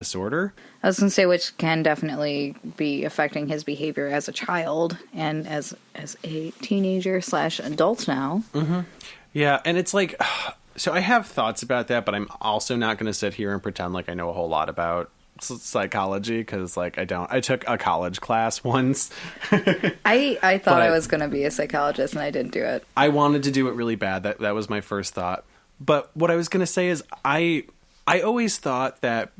disorder. I was going to say, which can definitely be affecting his behavior as a child and as a teenager / adult now. Mm-hmm. Yeah, and it's like, so I have thoughts about that, but I'm also not going to sit here and pretend like I know a whole lot about psychology, because like I don't. I took a college class once. I thought I was going to be a psychologist, and I didn't do it. I wanted to do it really bad. That was my first thought. But what I was going to say is I always thought that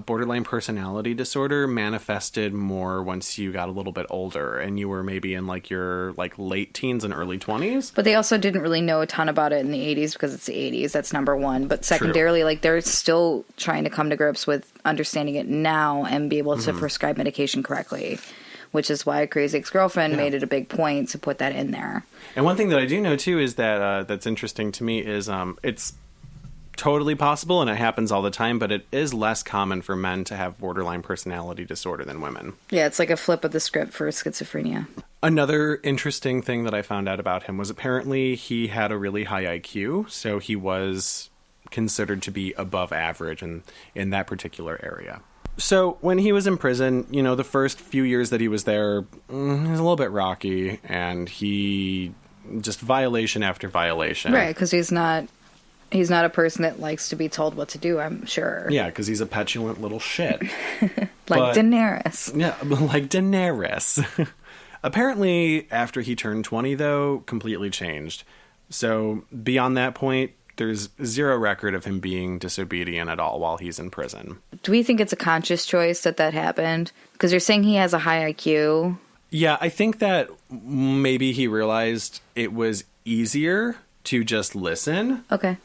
borderline personality disorder manifested more once you got a little bit older and you were maybe in like your like late teens and early 20s. But they also didn't really know a ton about it in the 80s because it's the 80s. That's number one. But secondarily, like they're still trying to come to grips with understanding it now and be able to prescribe medication correctly, which is why Crazy Ex-Girlfriend made it a big point to put that in there. And one thing that I do know too is that that's interesting to me is it's totally possible, and it happens all the time, but it is less common for men to have borderline personality disorder than women. Yeah, it's like a flip of the script for schizophrenia. Another interesting thing that I found out about him was apparently he had a really high IQ, so he was considered to be above average in that particular area. So when he was in prison, you know, the first few years that he was there, it was a little bit rocky, and he just violation after violation. Right, because he's not a person that likes to be told what to do, I'm sure. Yeah, because he's a petulant little shit. Daenerys. Yeah, like Daenerys. Apparently, after he turned 20, though, completely changed. So, beyond that point, there's zero record of him being disobedient at all while he's in prison. Do we think it's a conscious choice that happened? Because you're saying he has a high IQ. Yeah, I think that maybe he realized it was easier to just listen. Okay.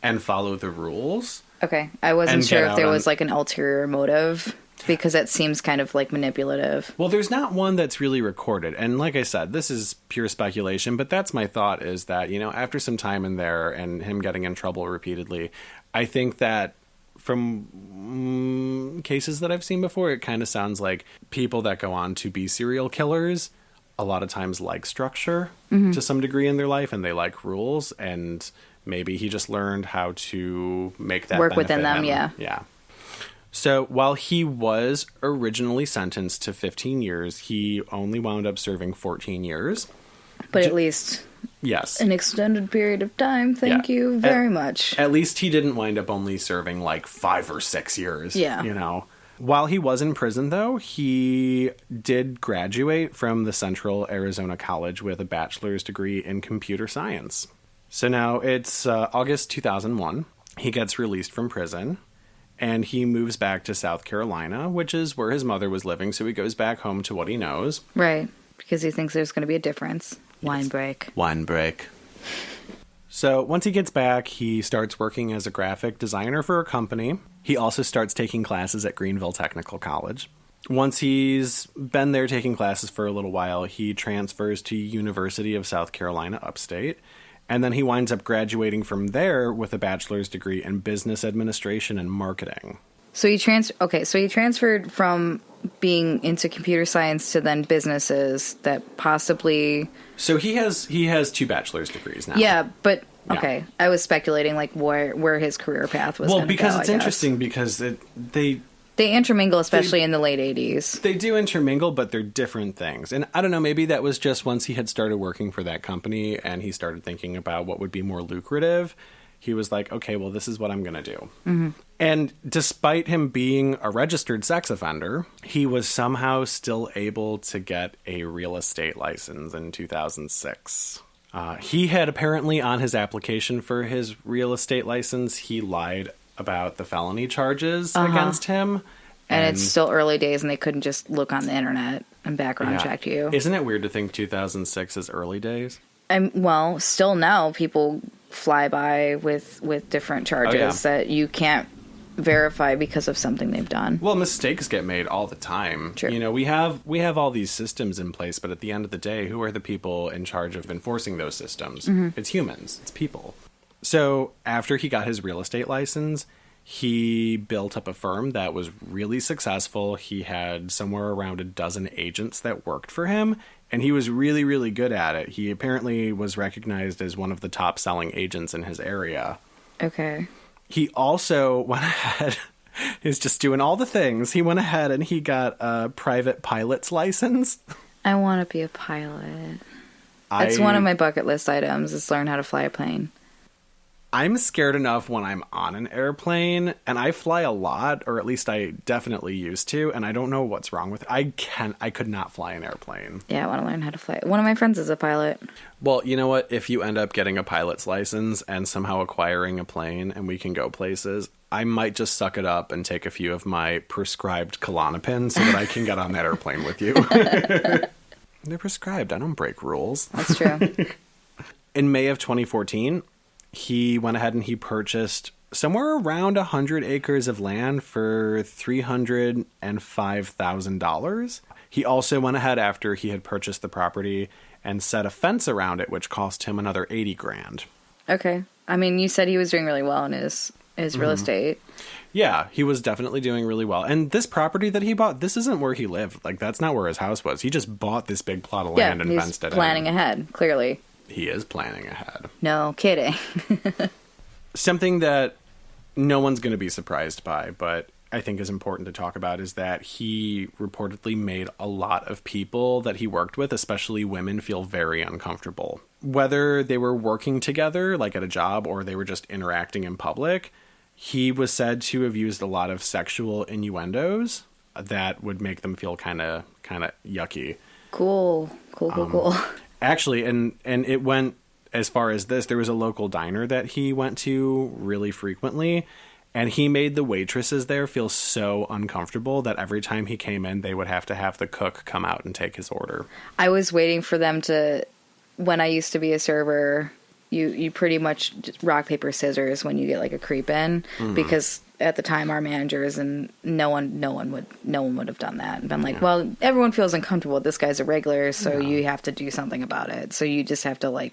And follow the rules. Okay. I wasn't sure if there was like an ulterior motive, because that seems kind of like manipulative. Well, there's not one that's really recorded. And like I said, this is pure speculation, but that's my thought, is that, you know, after some time in there and him getting in trouble repeatedly, I think that from cases that I've seen before, it kind of sounds like people that go on to be serial killers a lot of times like structure to some degree in their life, and they like rules, and maybe he just learned how to make that work within them. Yeah. So while he was originally sentenced to 15 years, he only wound up serving 14 years. But at least yes, an extended period of time. Thank you very much. At least he didn't wind up only serving like 5 or 6 years. Yeah. You know. While he was in prison, though, he did graduate from the Central Arizona College with a bachelor's degree in computer science. So now it's August 2001. He gets released from prison, and he moves back to South Carolina, which is where his mother was living. So he goes back home to what he knows. Right, because he thinks there's going to be a difference. Wine break. Wine break. So once he gets back, he starts working as a graphic designer for a company. He also starts taking classes at Greenville Technical College. Once he's been there taking classes for a little while, he transfers to University of South Carolina upstate. And then he winds up graduating from there with a bachelor's degree in business administration and marketing. So he transferred from being into computer science to then businesses that possibly. So he has 2 bachelor's degrees now. Yeah, but okay, I was speculating like where his career path was. Well, because it's interesting because they intermingle, especially in the late 80s. They do intermingle, but they're different things. And I don't know, maybe that was just once he had started working for that company and he started thinking about what would be more lucrative. He was like, okay, well, this is what I'm going to do. Mm-hmm. And despite him being a registered sex offender, he was somehow still able to get a real estate license in 2006. He had apparently on his application for his real estate license, he lied about the felony charges against him. And it's still early days and they couldn't just look on the internet and background check you. Isn't it weird to think 2006 is early days? Well, still now people fly by with different charges that you can't verify because of something they've done. Well, mistakes get made all the time. True. You know, we have all these systems in place, but at the end of the day, who are the people in charge of enforcing those systems? Mm-hmm. It's humans. It's people. So after he got his real estate license, he built up a firm that was really successful. He had somewhere around a dozen agents that worked for him, and he was really, really good at it. He apparently was recognized as one of the top selling agents in his area. Okay. He also went ahead He's just doing all the things. He went ahead and he got a private pilot's license. I want to be a pilot. That's one of my bucket list items, is learn how to fly a plane. I'm scared enough when I'm on an airplane, and I fly a lot, or at least I definitely used to, and I don't know what's wrong with it. I could not fly an airplane. Yeah, I want to learn how to fly. One of my friends is a pilot. Well, you know what? If you end up getting a pilot's license and somehow acquiring a plane and we can go places, I might just suck it up and take a few of my prescribed Klonopin so that I can get on that airplane with you. They're prescribed. I don't break rules. That's true. In May of 2014, he went ahead and he purchased somewhere around 100 acres of land for $305,000. He also went ahead after he had purchased the property and set a fence around it, which cost him another $80,000. Okay. I mean, you said he was doing really well in his real estate. Yeah, he was definitely doing really well. And this property that he bought, this isn't where he lived. Like, that's not where his house was. He just bought this big plot of land and fenced it in. He's planning ahead, clearly. He is planning ahead. No kidding. Something that no one's going to be surprised by, but I think is important to talk about, is that he reportedly made a lot of people that he worked with, especially women, feel very uncomfortable. Whether they were working together, like at a job, or they were just interacting in public, he was said to have used a lot of sexual innuendos that would make them feel kind of yucky. Cool. Actually, and it went as far as this. There was a local diner that he went to really frequently, and he made the waitresses there feel so uncomfortable that every time he came in, they would have to have the cook come out and take his order. I was waiting for them to, when I used to be a server, you pretty much just rock, paper, scissors when you get like a creep in, because at the time our managers and no one would have done that. And I'm like, well, everyone feels uncomfortable. This guy's a regular, so you have to do something about it. So you just have to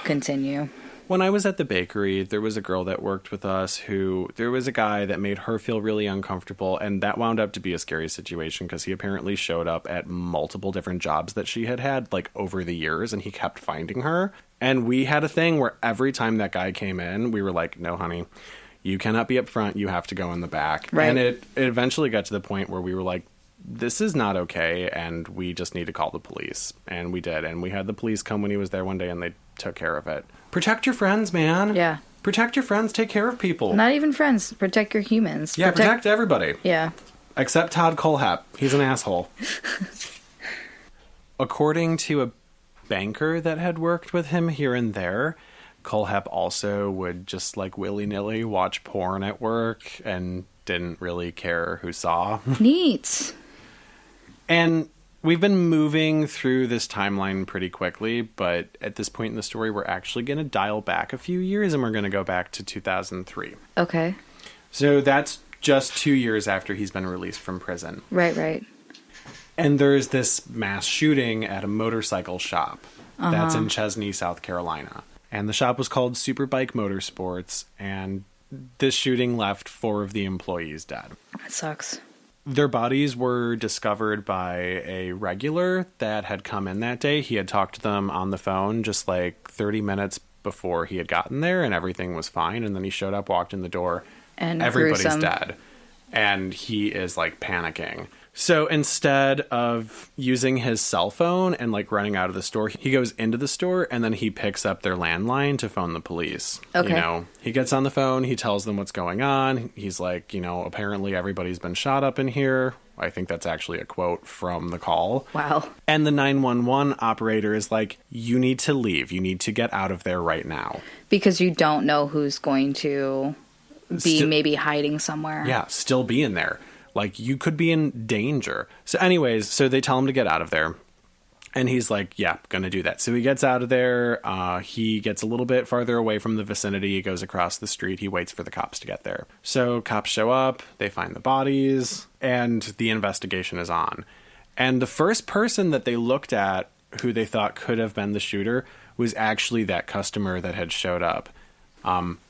continue. When I was at the bakery, there was a girl that worked with us there was a guy that made her feel really uncomfortable, and that wound up to be a scary situation because he apparently showed up at multiple different jobs that she had like over the years, and he kept finding her. And we had a thing where every time that guy came in, we were like, no, honey, you cannot be up front. You have to go in the back. Right. And it eventually got to the point where we were like, this is not okay, and we just need to call the police. And we did. And we had the police come when he was there one day, and they took care of it. Protect your friends, man. Yeah. Protect your friends. Take care of people. Not even friends. Protect your humans. Yeah, protect everybody. Yeah. Except Todd Kohlhepp. He's an asshole. According to a banker that had worked with him here and there, Kohlhepp also would just like willy-nilly watch porn at work and didn't really care who saw. Neat. And we've been moving through this timeline pretty quickly, but at this point in the story, we're actually going to dial back a few years, and we're going to go back to 2003. Okay. So that's just 2 years after he's been released from prison. Right. And there's this mass shooting at a motorcycle shop that's in Chesney, South Carolina. And the shop was called Superbike Motorsports, and this shooting left 4 of the employees dead. That sucks. Their bodies were discovered by a regular that had come in that day. He had talked to them on the phone just like 30 minutes before he had gotten there, and everything was fine. And then he showed up, walked in the door, and everybody's dead. And he is like panicking. So instead of using his cell phone and like running out of the store, he goes into the store and then he picks up their landline to phone the police. Okay. He gets on the phone. He tells them what's going on. He's like, apparently everybody's been shot up in here. I think that's actually a quote from the call. Wow. And the 911 operator is like, you need to leave. You need to get out of there right now. Because you don't know who's going to be maybe hiding somewhere. Yeah, still be in there. Like, you could be in danger. So anyways, so they tell him to get out of there. And he's like, yeah, gonna do that. So he gets out of there. He gets a little bit farther away from the vicinity. He goes across the street. He waits for the cops to get there. So cops show up. They find the bodies. And the investigation is on. And the first person that they looked at who they thought could have been the shooter was actually that customer that had showed up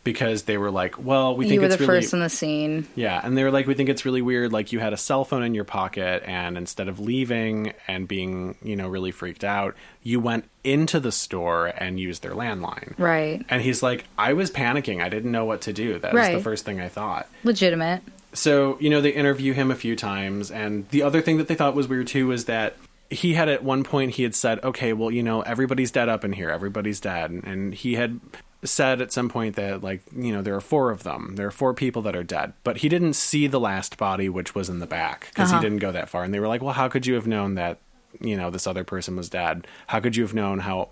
because they were like, well, we think you were it's the really... first in the scene. Yeah, and they were like, we think it's really weird, like, you had a cell phone in your pocket, and instead of leaving and being, really freaked out, you went into the store and used their landline. Right. And he's like, I was panicking. I didn't know what to do. That was the first thing I thought. Legitimate. So, they interview him a few times, and the other thing that they thought was weird, too, was that he had at one point, he had said, okay, well, everybody's dead up in here. Everybody's dead. And he had said at some point that, like, there are 4 of them. There are 4 people that are dead. But he didn't see the last body, which was in the back, because he didn't go that far. And they were like, well, how could you have known that, this other person was dead? How could you have known how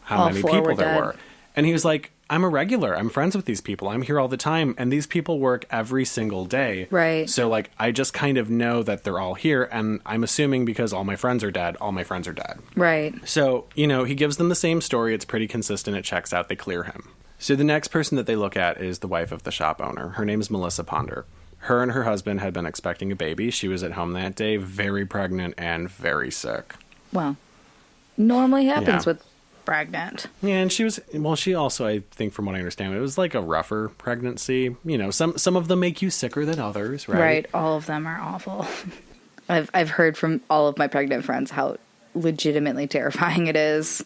many people there were? And he was like, I'm a regular. I'm friends with these people. I'm here all the time. And these people work every single day. Right. So, like, I just kind of know that they're all here. And I'm assuming because all my friends are dead, all my friends are dead. Right. So, he gives them the same story. It's pretty consistent. It checks out. They clear him. So the next person that they look at is the wife of the shop owner. Her name is Melissa Ponder. Her and her husband had been expecting a baby. She was at home that day, very pregnant and very sick. Well, normally happens with pregnant. Yeah, and she also, I think from what I understand, it was like a rougher pregnancy. Some of them make you sicker than others, right? Right, all of them are awful. I've heard from all of my pregnant friends how legitimately terrifying it is.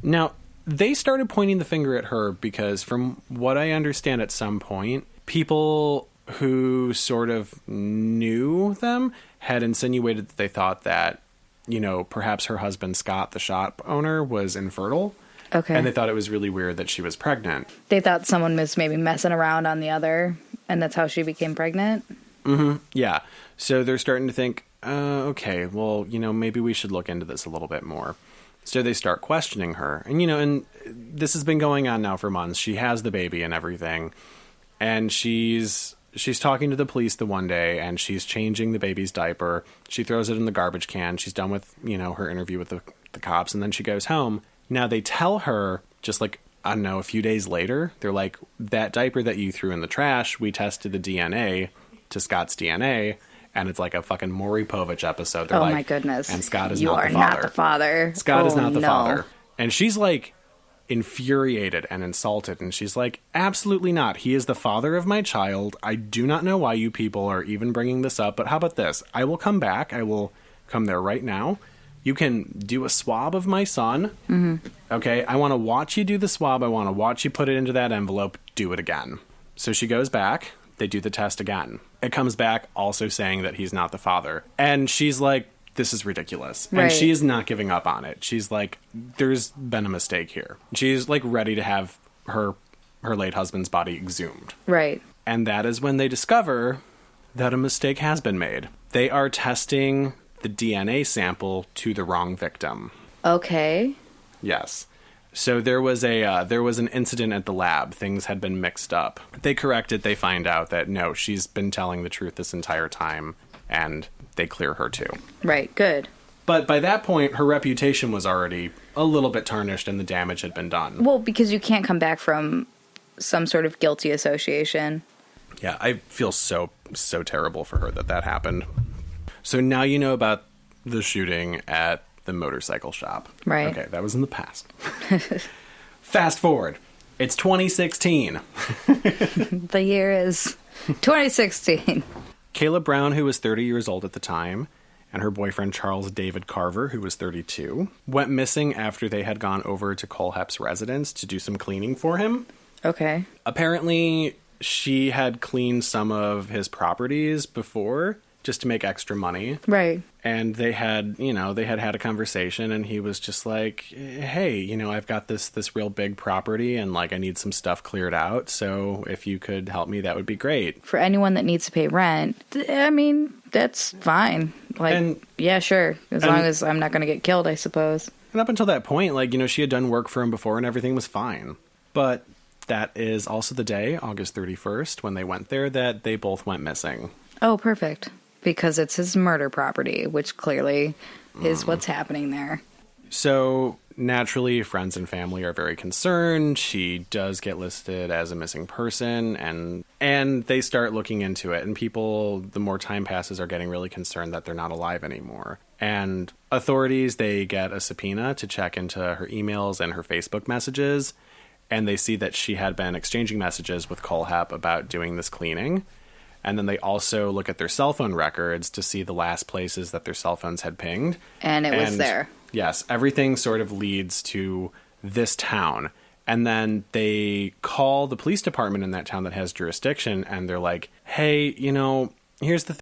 Now, they started pointing the finger at her because from what I understand at some point, people who sort of knew them had insinuated that they thought that perhaps her husband, Scott, the shop owner, was infertile. Okay. And they thought it was really weird that she was pregnant. They thought someone was maybe messing around on the other, and that's how she became pregnant? Mm-hmm. Yeah. So they're starting to think, okay, well, maybe we should look into this a little bit more. So they start questioning her. And, and this has been going on now for months. She has the baby and everything. And she's talking to the police the one day, and she's changing the baby's diaper. She throws it in the garbage can. She's done with, her interview with the cops, and then she goes home. Now, they tell her, just like, I don't know, a few days later, they're like, that diaper that you threw in the trash, we tested the DNA to Scott's DNA, and it's like a fucking Maury Povich episode. They're my goodness. And Scott is not the father. You are not the father. Scott is not the father. And she's like, infuriated and insulted, and she's like, absolutely not. He is the father of my child. I do not know why you people are even bringing this up, but how about this? I will come back. I will come there right now. You can do a swab of my son. Mm-hmm. Okay, I want to watch you do the swab. I want to watch you put it into that envelope. Do it again. So she goes back. They do the test again. It comes back also saying that he's not the father. And she's like, this is ridiculous. Right. And she is not giving up on it. She's like, there's been a mistake here. She's like ready to have her late husband's body exhumed. Right. And that is when they discover that a mistake has been made. They are testing the DNA sample to the wrong victim. Okay. Yes. So there was an incident at the lab. Things had been mixed up. They correct it. They find out that no, she's been telling the truth this entire time, and they clear her too. Right, good. But by that point, her reputation was already a little bit tarnished and the damage had been done. Well, because you can't come back from some sort of guilty association. Yeah, I feel so terrible for her that happened. So now you know about the shooting at the motorcycle shop. Right. Okay, that was in the past. Fast forward. It's 2016. The year is 2016. Kayla Brown, who was 30 years old at the time, and her boyfriend Charles David Carver, who was 32, went missing after they had gone over to Kohlhepp's residence to do some cleaning for him. Okay. Apparently, she had cleaned some of his properties before just to make extra money. Right. And they had had a conversation, and he was just like, hey, I've got this real big property, and like I need some stuff cleared out. So if you could help me, that would be great. For anyone that needs to pay rent, I mean, that's fine. Like, yeah, sure. As long as I'm not going to get killed, I suppose. And up until that point, like, she had done work for him before and everything was fine. But that is also the day, August 31st, when they went there, that they both went missing. Oh, perfect. Because it's his murder property, which clearly is what's happening there. So, naturally, friends and family are very concerned. She does get listed as a missing person, and they start looking into it. And people, the more time passes, are getting really concerned that they're not alive anymore. And authorities, they get a subpoena to check into her emails and her Facebook messages. and they see that she had been exchanging messages with Kohlhepp about doing this cleaning. And then they also look at their cell phone records to see the last places that their cell phones had pinged. And it was there. Yes, everything sort of leads to this town. And then they call the police department in that town that has jurisdiction, and they're like, hey, here's the thing.